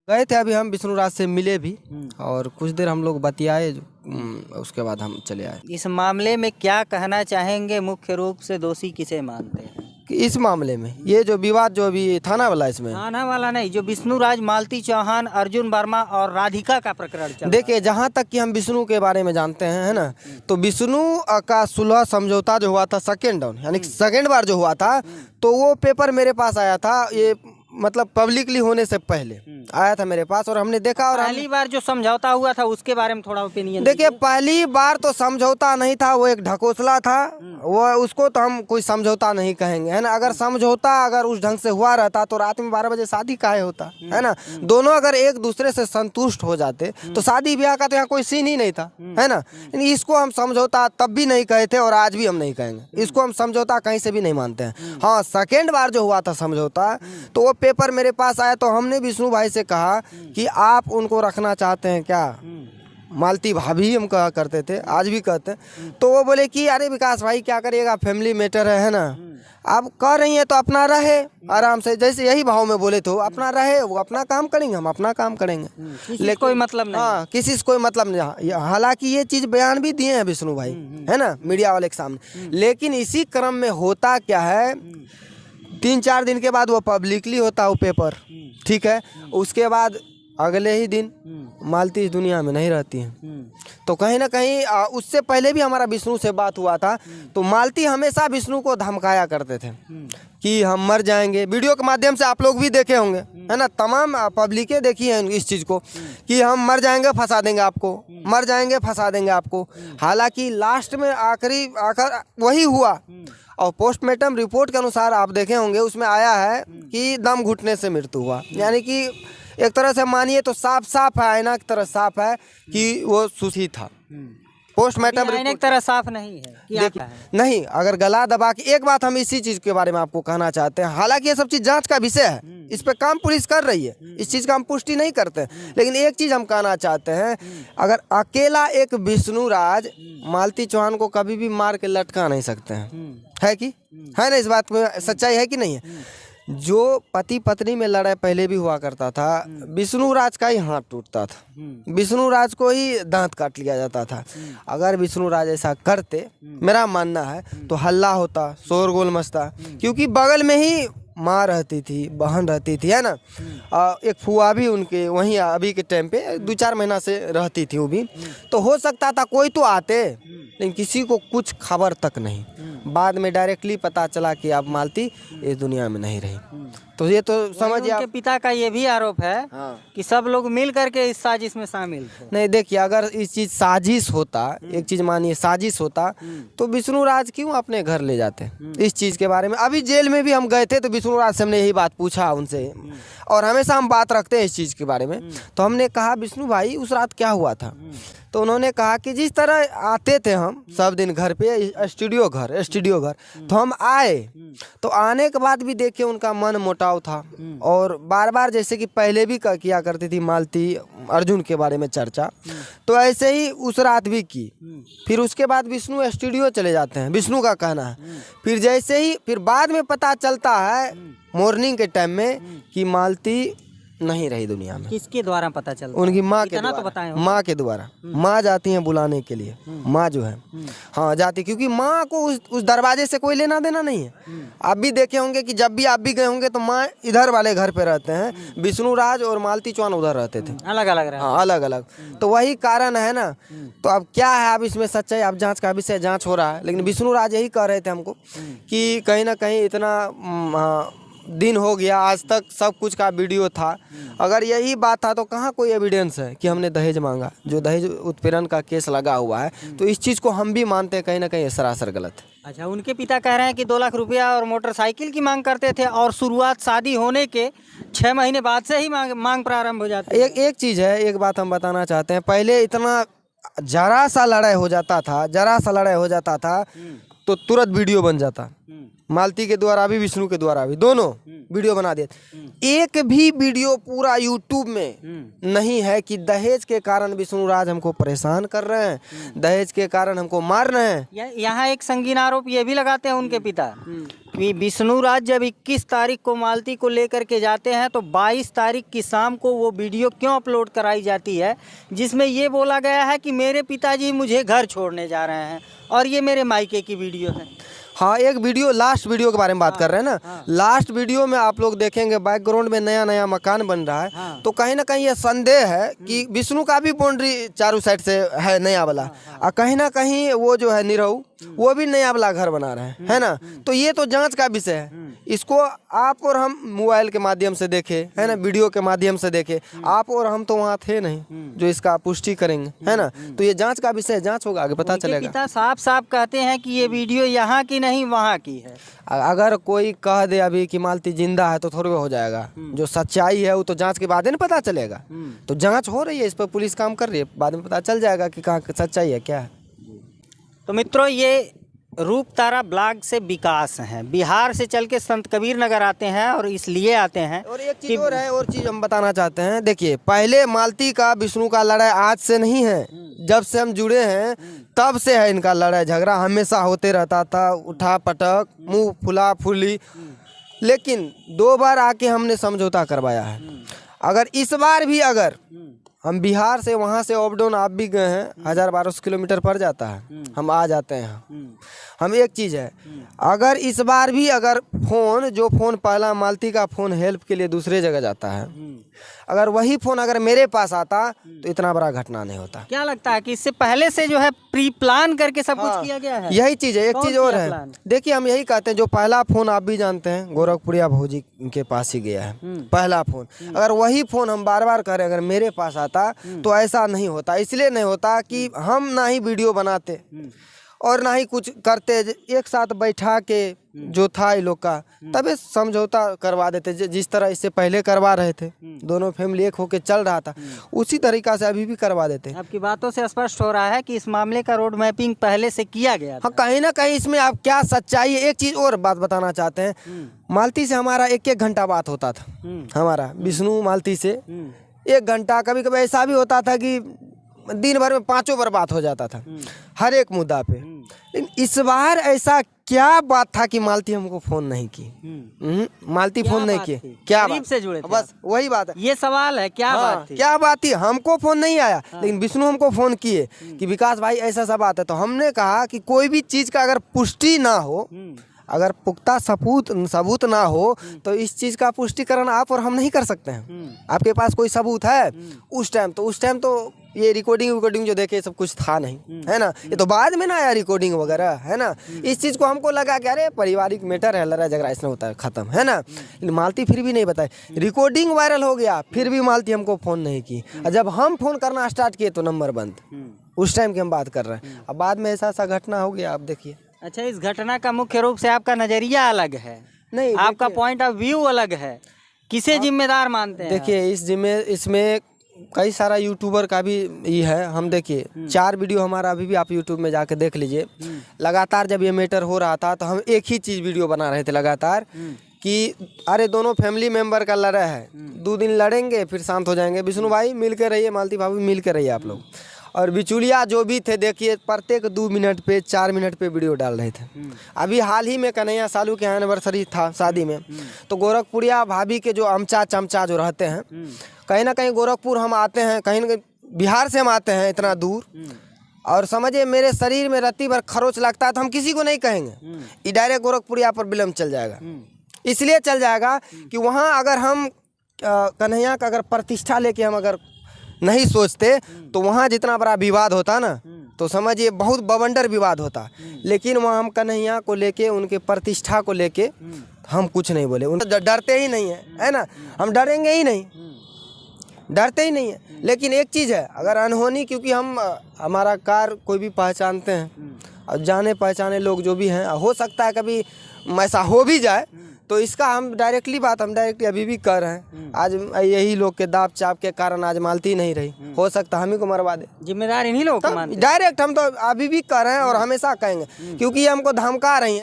गए थे अभी हम विष्णुराज से मिले भी और कुछ देर हम लोग बतियाए। उसके बाद हम चले आए। इस मामले में क्या कहना चाहेंगे, मुख्य रूप से दोषी किसे मानते हैं? कि इस मामले में ये जो विवाद जो अभी थाना वाला इसमें थाना वाला नहीं, जो विष्णुराज, मालती चौहान, अर्जुन वर्मा और राधिका का प्रकरण चल देखिए, जहाँ तक कि हम विष्णु के बारे में जानते हैं, है ना, तो विष्णु का सुलह समझौता जो हुआ था सेकेंड डाउन यानी सेकेंड बार जो हुआ था, तो वो पेपर मेरे पास आया था, ये मतलब पब्लिकली होने से पहले आया था मेरे पास और हमने देखा। और पहली बार जो समझौता हुआ था उसके बारे में थोड़ा ओपिनियन देखिए, पहली बार तो समझौता नहीं था, वो एक ढकोसला था। वो उसको तो हम कोई समझौता नहीं कहेंगे, है ना। अगर समझौता अगर उस ढंग से हुआ रहता तो रात में 12 बजे शादी काहे होता, है ना। दोनों अगर एक दूसरे से संतुष्ट हो जाते तो शादी ब्याह का तो यहाँ कोई सीन ही नहीं था, है ना। इसको हम समझौता तब भी नहीं कहे थे और आज भी हम नहीं कहेंगे। इसको हम समझौता कहीं से भी नहीं मानते हैं। हाँ, सेकेंड बार जो हुआ था समझौता, तो वो पेपर मेरे पास आया तो हमने विष्णु भाई से कहा कि आप उनको रखना चाहते हैं क्या। मालती भाभी हम कहा करते थे, आज भी कहते हैं। तो वो बोले कि अरे विकास भाई क्या करिएगा, फैमिली मैटर है ना। आप कह रही हैं तो अपना रहे आराम से, जैसे यही भाव में बोले तो अपना रहे, वो अपना काम करेंगे, हम अपना काम करेंगे। लेकिन कोई मतलब नहीं। हाँ, किसी से कोई मतलब नहीं। हालांकि ये चीज बयान भी दिए हैं विष्णु भाई, है ना, मीडिया वाले के सामने। लेकिन इसी क्रम में होता क्या है, 3-4 दिन के बाद वो पब्लिकली होता वो पेपर, ठीक है। उसके बाद अगले ही दिन मालती इस दुनिया में नहीं रहती है। तो कहीं ना कहीं उससे पहले भी हमारा विष्णु से बात हुआ था, तो मालती हमेशा विष्णु को धमकाया करते थे कि हम मर जाएंगे। वीडियो के माध्यम से आप लोग भी देखे होंगे, है ना, तमाम पब्लिकें देखी हैं इस चीज़ को कि हम मर जाएंगे फंसा देंगे आपको, मर जाएंगे फंसा देंगे आपको। हालांकि लास्ट में आखिर वही हुआ और पोस्टमार्टम रिपोर्ट के अनुसार आप देखे होंगे उसमें आया है कि दम घुटने से मृत्यु हुआ। यानी कि एक तरह से मानिए तो साफ साफ है, आईना की तरह साफ है कि वो सुखी था। पोस्टमार्टम आईने की तरह साफ नहीं है कि देखिए नहीं, अगर गला दबा के, एक बात हम इसी चीज के बारे में आपको कहना चाहते हैं, हालांकि ये सब चीज जांच का विषय है, इस पे काम पुलिस कर रही है, इस चीज का हम पुष्टि नहीं करते, लेकिन एक चीज हम कहना चाहते हैं, अगर अकेला एक विष्णुराज मालती चौहान को कभी भी मार के लटका नहीं सकते हैं, है कि है ना, इस बात में सच्चाई है कि नहीं है। जो पति पत्नी में लड़ाई पहले भी हुआ करता था, विष्णुराज का ही हाथ टूटता था, विष्णुराज को ही दांत काट लिया जाता था। अगर विष्णुराज ऐसा करते, मेरा मानना है, तो हल्ला होता, शोरगुल मचता, क्योंकि बगल में ही माँ रहती थी, बहन रहती थी, है ना। एक फुआ भी उनके वहीं अभी के टाइम पे 2-4 महीना से रहती थी वो भी। तो हो सकता था कोई तो आते, लेकिन किसी को कुछ खबर तक नहीं। बाद में डायरेक्टली पता चला कि अब मालती इस दुनिया में नहीं रही। तो ये तो समझिए, उनके पिता का ये भी आरोप है कि सब लोग मिल करके इस साजिश में शामिल थे। नहीं, देखिए, अगर इस चीज साजिश होता, एक चीज मानिए साजिश होता, तो विष्णुराज क्यों अपने घर ले जाते। इस चीज के बारे में अभी जेल में भी हम गए थे तो विष्णुराज से हमने यही बात पूछा उनसे, और हमेशा हम बात रखते हैं इस चीज के बारे में। तो हमने कहा विष्णु भाई उस रात क्या हुआ था, तो उन्होंने कहा कि जिस तरह आते थे हम सब दिन घर पे, स्टूडियो घर, तो हम आए, तो आने के बाद भी देखिए उनका मन मोटाव था, और बार बार जैसे कि पहले भी किया करती थी मालती अर्जुन के बारे में चर्चा, तो ऐसे ही उस रात भी की। फिर उसके बाद विष्णु स्टूडियो चले जाते हैं, विष्णु का कहना है। फिर जैसे ही फिर बाद में पता चलता है मॉर्निंग के टाइम में कि मालती नहीं रही दुनिया में। किसके द्वारा पता चलता? उनकी माँ के इतना द्वारा, तो बताएं। माँ के द्वारा। माँ जाती हैं बुलाने के लिए, माँ जो है, हाँ जाती, क्योंकि माँ को उस दरवाजे से कोई लेना देना नहीं है। आप भी देखे होंगे कि जब भी आप भी गए होंगे तो माँ इधर वाले घर पे रहते हैं, विष्णुराज और मालती चौहान उधर रहते थे, अलग अलग रहे। हाँ, अलग अलग। तो वही कारण है ना। तो अब क्या है, अब इसमें सच्चाई, अब जांच का विषय, जांच हो रहा है। लेकिन विष्णुराज यही कह रहे थे हमको कि कहीं ना कहीं इतना दिन हो गया, आज तक सब कुछ का वीडियो था। अगर यही बात था तो कहाँ कोई एविडेंस है कि हमने दहेज मांगा, जो दहेज उत्पीड़न का केस लगा हुआ है। तो इस चीज़ को हम भी मानते हैं कहीं ना कहीं सरासर गलत है। अच्छा, उनके पिता कह रहे हैं कि 2 लाख रुपया और मोटरसाइकिल की मांग करते थे, और शुरुआत शादी होने के 6 महीने बाद से ही मांग प्रारंभ हो जाती है। एक चीज़ है, एक बात हम बताना चाहते हैं, पहले इतना जरा सा लड़ाई हो जाता था तो तुरंत वीडियो बन जाता, मालती के द्वारा भी, विष्णु के द्वारा भी, दोनों वीडियो बना दिए। एक भी वीडियो पूरा यूट्यूब में नहीं है कि दहेज के कारण विष्णु राज हमको परेशान कर रहे हैं, दहेज के कारण हमको मार रहे हैं। यहाँ एक संगीन आरोप ये भी लगाते हैं उनके पिता कि विष्णु राज जब 21 तारीख को मालती को लेकर के जाते हैं तो 22 तारीख की शाम को वो वीडियो क्यों अपलोड कराई जाती है जिसमें ये बोला गया है कि मेरे पिताजी मुझे घर छोड़ने जा रहे हैं, और ये मेरे मायके की वीडियो है। हाँ, एक वीडियो, लास्ट वीडियो के बारे में बात कर रहे हैं ना। लास्ट वीडियो में आप लोग देखेंगे बैकग्राउंड में नया नया मकान बन रहा है। तो कहीं ना कहीं ये संदेह है कि विष्णु का भी बाउंड्री चारों साइड से है नया वाला, और कहीं ना कहीं वो जो है निरहु वो भी नया वाला घर बना रहे हैं, है ना। तो ये तो जांच का विषय है। इसको आप और हम मोबाइल के माध्यम से देखे, है ना, वीडियो के माध्यम से देखे, आप और हम तो वहाँ थे नहीं जो इसका पुष्टि करेंगे, है ना। तो ये जांच का विषय, जांच होगा, आगे पता चलेगा। पिता साफ साफ कहते हैं कि ये वीडियो यहाँ की नहीं वहाँ की है। अगर कोई कह दे अभी कि मालती जिंदा है तो थोड़े हो जाएगा, जो सच्चाई है वो तो जांच के बाद ही ना पता चलेगा। तो जांच हो रही है, इस पर पुलिस काम कर रही है, बाद में पता चल जाएगा कि कहाँ सच्चाई है क्या है। तो मित्रों, ये रूप तारा ब्लॉग से विकास हैं, बिहार से चल के संत कबीर नगर आते हैं, और इसलिए आते हैं। और एक चीज़ और है, और चीज़ हम बताना चाहते हैं। देखिए, पहले मालती का विष्णु का लड़ाई आज से नहीं है, जब से हम जुड़े हैं तब से है इनका लड़ाई झगड़ा, हमेशा होते रहता था, उठा पटक, मुंह फुला फुली। लेकिन 2 बार आके हमने समझौता करवाया है। अगर इस बार भी, अगर हम बिहार से वहाँ से अप डाउन आप भी गए हैं, 1000-1200 किलोमीटर पड़ जाता है, हम आ जाते हैं यहाँ। हम एक चीज़ है, अगर इस बार भी अगर फ़ोन पहला मालती का फ़ोन हेल्प के लिए दूसरे जगह जाता है, अगर वही फ़ोन अगर मेरे पास आता तो इतना बड़ा घटना नहीं होता। क्या लगता है कि इससे पहले से जो है प्री प्लान करके सब कुछ किया गया है? यही चीज़ है। एक चीज़ और है, देखिए, हम यही कहते हैं, जो पहला फ़ोन आप भी जानते हैं गोरखपुरिया भौजी के पास ही गया है पहला फ़ोन। अगर वही फ़ोन हम बार बार करें, अगर मेरे पास आता तो ऐसा नहीं होता। इसलिए नहीं होता कि हम ना ही वीडियो बनाते और ना ही कुछ करते, एक साथ बैठा के जो था ये लोग का तभी समझौता करवा देते, जिस तरह इससे पहले करवा रहे थे, दोनों फैमिली एक होके चल रहा था, उसी तरीका से अभी भी करवा देते। आपकी बातों से स्पष्ट हो रहा है कि इस मामले का रोड मैपिंग पहले से किया गया था। हाँ, कहीं ना कहीं इसमें आप क्या सच्चाई है। एक चीज़ और बात बताना चाहते हैं, मालती से हमारा 1-1 घंटा बात होता था, हमारा विष्णु मालती से 1 घंटा, कभी कभी ऐसा भी होता था कि दिन भर में 5 बार बात हो जाता था हर एक मुद्दा पे। लेकिन इस बार ऐसा क्या बात था कि मालती हमको फोन नहीं की? मालती फोन नहीं की, क्या बात से जुड़े थे? बस वही बात है, ये सवाल है, क्या बात थी? क्या बात थी? हमको फोन नहीं आया, लेकिन विष्णु हमको फोन किए कि विकास भाई ऐसा सब बात है। तो हमने कहा कि कोई भी चीज का अगर पुष्टि ना हो, अगर पुख्ता सबूत ना हो, तो इस चीज का पुष्टिकरण आप और हम नहीं कर सकते हैं। आपके पास कोई सबूत है उस टाइम तो ये रिकॉर्डिंग जो देखे सब कुछ था नहीं, है ना। ये तो बाद में ना आया रिकॉर्डिंग वगैरह, है ना। इस चीज को हमको लगा कि अरे पारिवारिक मैटर है, लड़ाई झगड़ा इसमें होता है, खत्म, है ना। लेकिन मालती फिर भी नहीं बताई, रिकॉर्डिंग वायरल हो गया, फिर भी मालती हमको फोन नहीं की। और जब हम फोन करना स्टार्ट किए तो नंबर बंद। उस टाइम की हम बात कर रहे हैं। अब बाद में ऐसा घटना हो गया, आप देखिए। अच्छा, इस घटना का मुख्य रूप से आपका नजरिया अलग है, नहीं, आपका पॉइंट ऑफ व्यू अलग है, किसे जिम्मेदार मानते हैं? देखिए, इसमें कई सारा यूट्यूबर का भी ये है। हम देखिए 4 वीडियो हमारा अभी भी आप यूट्यूब में जाके देख लीजिए। लगातार जब ये मैटर हो रहा था तो हम एक ही चीज़ वीडियो बना रहे थे लगातार कि अरे दोनों फैमिली मेंबर का लड़ा है, 2 दिन लड़ेंगे फिर शांत हो जाएंगे। विष्णु भाई मिल के रहिए, मालती भाभी मिल के रहिए आप लोग। और बिचुलिया जो भी थे, देखिए प्रत्येक 2 मिनट पे 4 मिनट पे वीडियो डाल रहे थे। अभी हाल ही में कन्हैया सालू के एनिवर्सरी था शादी में, तो गोरखपुरिया भाभी के जो अमचा चमचा जो रहते हैं, कहीं ना कहीं गोरखपुर हम आते हैं, कहीं ना कहीं बिहार से हम आते हैं इतना दूर, और समझिए मेरे शरीर में रत्ती भर खरोच लगता है तो हम किसी को नहीं कहेंगे, ये डायरेक्ट गोरखपुरिया पर विलम्ब चल जाएगा। इसलिए चल जाएगा कि वहाँ अगर हम कन्हैया का अगर प्रतिष्ठा लेके हम अगर नहीं सोचते तो वहाँ जितना बड़ा विवाद होता ना, तो समझिए बहुत बवंडर विवाद होता। लेकिन वहाँ हम कन्हैया को लेके, उनके प्रतिष्ठा को लेके हम कुछ नहीं बोले, उन डरते ही नहीं है ना। हम डरेंगे ही नहीं, डरते ही नहीं है। लेकिन एक चीज़ है, अगर अनहोनी, क्योंकि हम हमारा कार कोई भी पहचानते हैं और जाने पहचाने लोग जो भी हैं, हो सकता है कभी ऐसा हो भी जाए, तो इसका हम डायरेक्टली अभी भी कर रहे हैं। आज यही लोग के दाब चाप के कारण आज मालती नहीं रही, हो सकता हम ही को मरवा दे। जिम्मेदार इन्हीं लोग को मानते हैं। डायरेक्ट हम तो अभी भी कर रहे हैं और हमेशा कहेंगे, क्योंकि ये हमको धमका रही है।